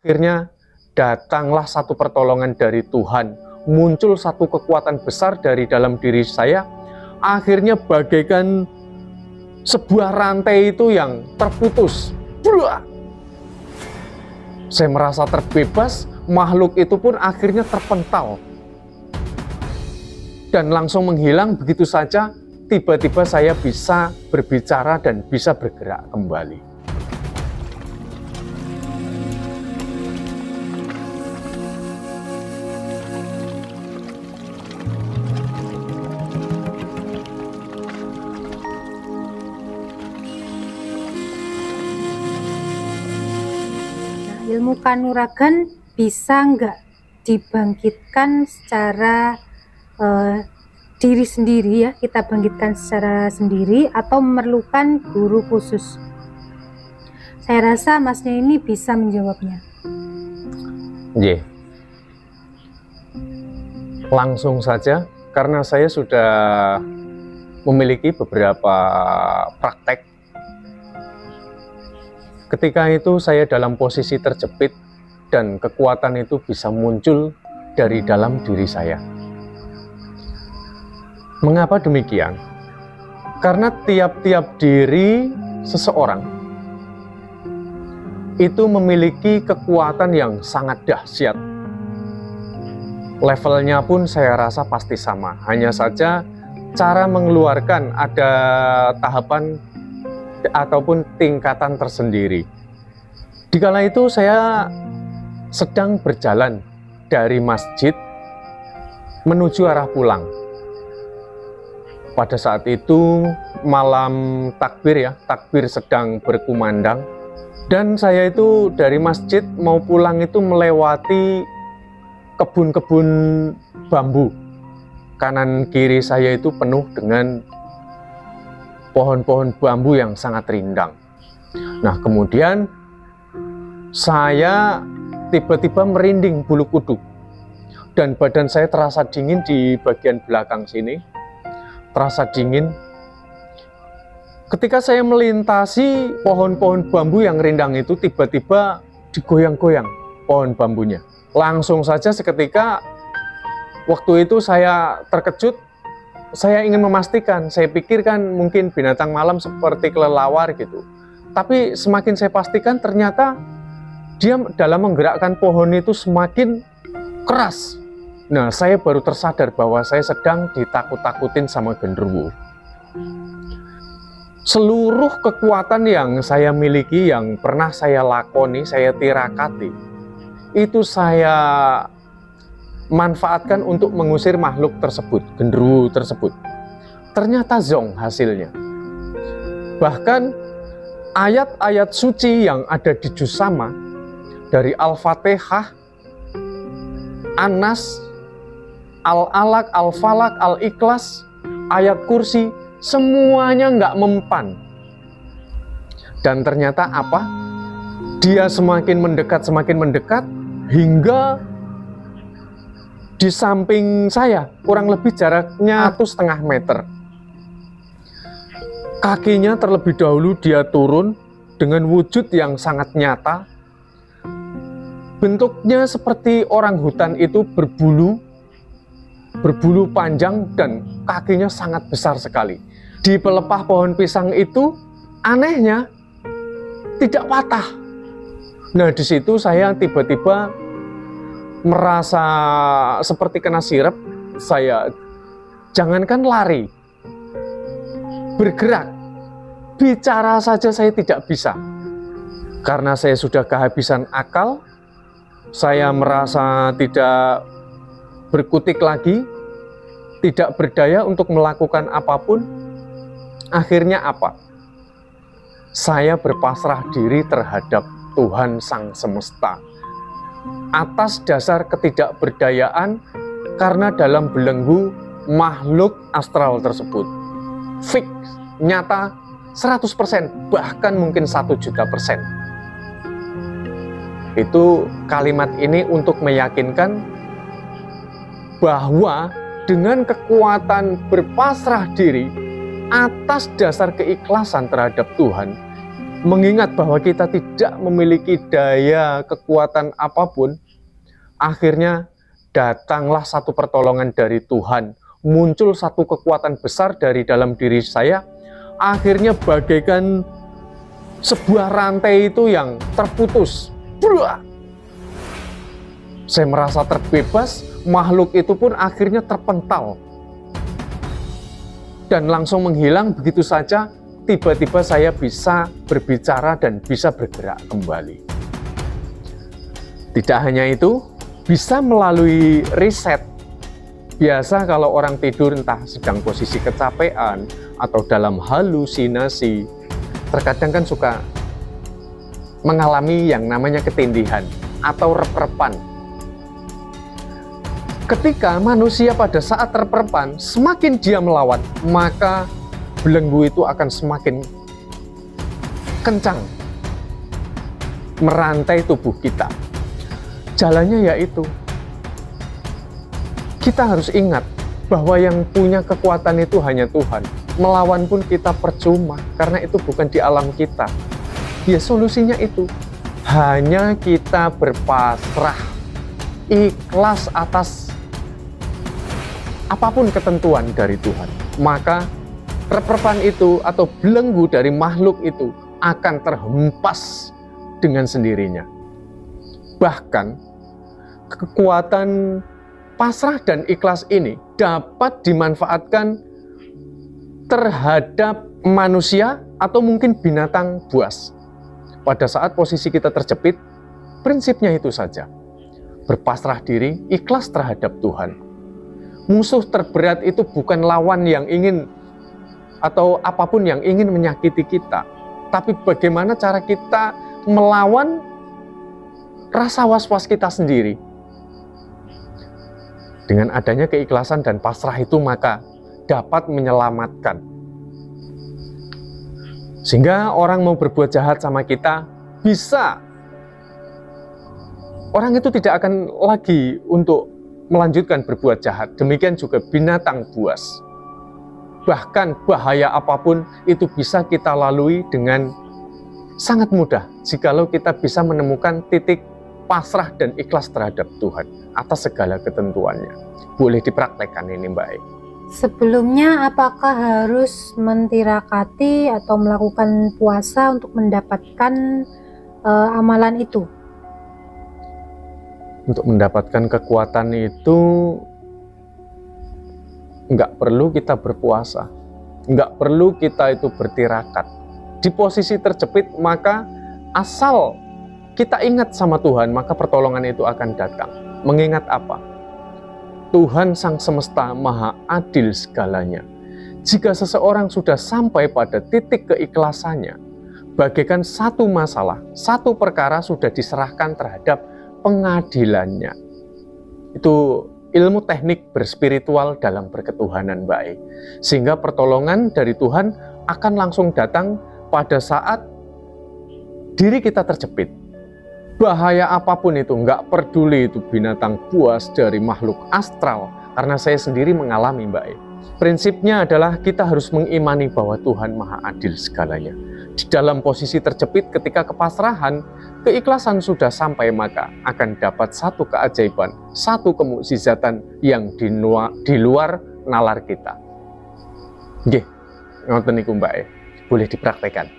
Akhirnya datanglah satu pertolongan dari Tuhan, muncul satu kekuatan besar dari dalam diri saya. Akhirnya bagaikan sebuah rantai itu yang terputus. Buah! Saya merasa terbebas, makhluk itu pun akhirnya terpental dan langsung menghilang begitu saja. Tiba-tiba saya bisa berbicara dan bisa bergerak kembali. Ilmu kanuragan bisa nggak dibangkitkan secara diri sendiri ya, kita bangkitkan secara sendiri atau memerlukan guru khusus? Saya rasa Masnya ini bisa menjawabnya. Langsung saja, karena saya sudah memiliki beberapa praktek. Ketika itu saya dalam posisi terjepit dan kekuatan itu bisa muncul dari dalam diri saya. Mengapa demikian? Karena tiap-tiap diri seseorang itu memiliki kekuatan yang sangat dahsyat. Levelnya pun saya rasa pasti sama, hanya saja cara mengeluarkan ada tahapan ataupun tingkatan tersendiri. Dikala itu saya sedang berjalan dari masjid menuju arah pulang. Pada saat itu malam takbir ya, takbir sedang berkumandang. Dan saya itu dari masjid mau pulang itu melewati kebun-kebun bambu. Kanan kiri saya itu penuh dengan pohon-pohon bambu yang sangat rindang. Nah, kemudian saya tiba-tiba merinding bulu kuduk dan badan saya terasa dingin di bagian belakang sini, terasa dingin. Ketika saya melintasi pohon-pohon bambu yang rindang itu, tiba-tiba digoyang-goyang pohon bambunya. Langsung saja seketika waktu itu saya terkejut. Saya ingin memastikan, saya pikirkan mungkin binatang malam seperti kelelawar gitu. Tapi semakin saya pastikan ternyata dia dalam menggerakkan pohon itu semakin keras. Nah, saya baru tersadar bahwa saya sedang ditakut-takutin sama genderuwo. Seluruh kekuatan yang saya miliki, yang pernah saya lakoni, saya tirakati, itu saya manfaatkan untuk mengusir makhluk tersebut, genderuwo tersebut. Ternyata zong hasilnya. Bahkan ayat-ayat suci yang ada di juz sama, dari Al-Fatihah, An-Nas, Al-Alaq, Al-Falaq, Al-Ikhlas, ayat kursi, semuanya nggak mempan. Dan ternyata apa? Dia semakin mendekat, hingga di samping saya, kurang lebih jaraknya 1,5 meter. Kakinya terlebih dahulu dia turun dengan wujud yang sangat nyata. Bentuknya seperti orang hutan itu berbulu panjang dan kakinya sangat besar sekali. Di pelepah pohon pisang itu anehnya tidak patah. Nah, di situ saya tiba-tiba merasa seperti kena sirep. Saya jangankan lari, bergerak, bicara saja saya tidak bisa. Karena saya sudah kehabisan akal, saya merasa tidak berkutik lagi, tidak berdaya untuk melakukan apapun. Akhirnya apa? Saya berpasrah diri terhadap Tuhan Sang Semesta. Atas dasar ketidakberdayaan karena dalam belenggu makhluk astral tersebut. Fix, nyata, 100%, bahkan mungkin 1.000.000%. Itu kalimat ini untuk meyakinkan bahwa dengan kekuatan berpasrah diri atas dasar keikhlasan terhadap Tuhan, mengingat bahwa kita tidak memiliki daya kekuatan apapun, akhirnya datanglah satu pertolongan dari Tuhan. Muncul satu kekuatan besar dari dalam diri saya, akhirnya bagaikan sebuah rantai itu yang terputus. Saya merasa terbebas, makhluk itu pun akhirnya terpental dan langsung menghilang begitu saja. Tiba-tiba saya bisa berbicara dan bisa bergerak kembali. Tidak hanya itu, bisa melalui riset. Biasa kalau orang tidur entah sedang posisi kecapean atau dalam halusinasi, terkadang kan suka mengalami yang namanya ketindihan atau rep-repan. Ketika manusia pada saat rep-repan, semakin dia melawan, maka belenggu itu akan semakin kencang merantai tubuh kita. Jalannya yaitu kita harus ingat bahwa yang punya kekuatan itu hanya Tuhan. Melawan pun kita percuma, karena itu bukan di alam kita. Ya, solusinya itu hanya kita berpasrah, ikhlas atas apapun ketentuan dari Tuhan. Maka rep-repan itu atau belenggu dari makhluk itu akan terhempas dengan sendirinya. Bahkan kekuatan pasrah dan ikhlas ini dapat dimanfaatkan terhadap manusia atau mungkin binatang buas. Pada saat posisi kita terjepit, prinsipnya itu saja. Berpasrah diri, ikhlas terhadap Tuhan. Musuh terberat itu bukan lawan yang ingin atau apapun yang ingin menyakiti kita, tapi bagaimana cara kita melawan rasa was-was kita sendiri. Dengan adanya keikhlasan dan pasrah itu, maka dapat menyelamatkan. Sehingga orang mau berbuat jahat sama kita, bisa. Orang itu tidak akan lagi untuk melanjutkan berbuat jahat. Demikian juga binatang buas. Bahkan bahaya apapun itu bisa kita lalui dengan sangat mudah jikalau kita bisa menemukan titik pasrah dan ikhlas terhadap Tuhan atas segala ketentuannya. Boleh dipraktekkan ini, Mbak E. Sebelumnya, apakah harus mentirakati atau melakukan puasa untuk mendapatkan amalan itu? Untuk mendapatkan kekuatan itu nggak perlu kita berpuasa, nggak perlu kita itu bertirakat. Di posisi terjepit, maka asal kita ingat sama Tuhan, maka pertolongan itu akan datang. Mengingat apa? Tuhan Sang Semesta Maha Adil segalanya. Jika seseorang sudah sampai pada titik keikhlasannya, bagaikan satu masalah, satu perkara sudah diserahkan terhadap pengadilannya. Itu ilmu teknik berspiritual dalam berketuhanan, baik. Sehingga pertolongan dari Tuhan akan langsung datang pada saat diri kita terjepit. Bahaya apapun itu, nggak peduli itu binatang buas dari makhluk astral, karena saya sendiri mengalami, Mbak E. Prinsipnya adalah kita harus mengimani bahwa Tuhan Maha Adil segalanya. Di dalam posisi terjepit ketika kepasrahan, keikhlasan sudah sampai, maka akan dapat satu keajaiban, satu kemukjizatan yang di luar nalar kita. Nggih, ngoten niku Mbak E. Boleh dipraktekkan.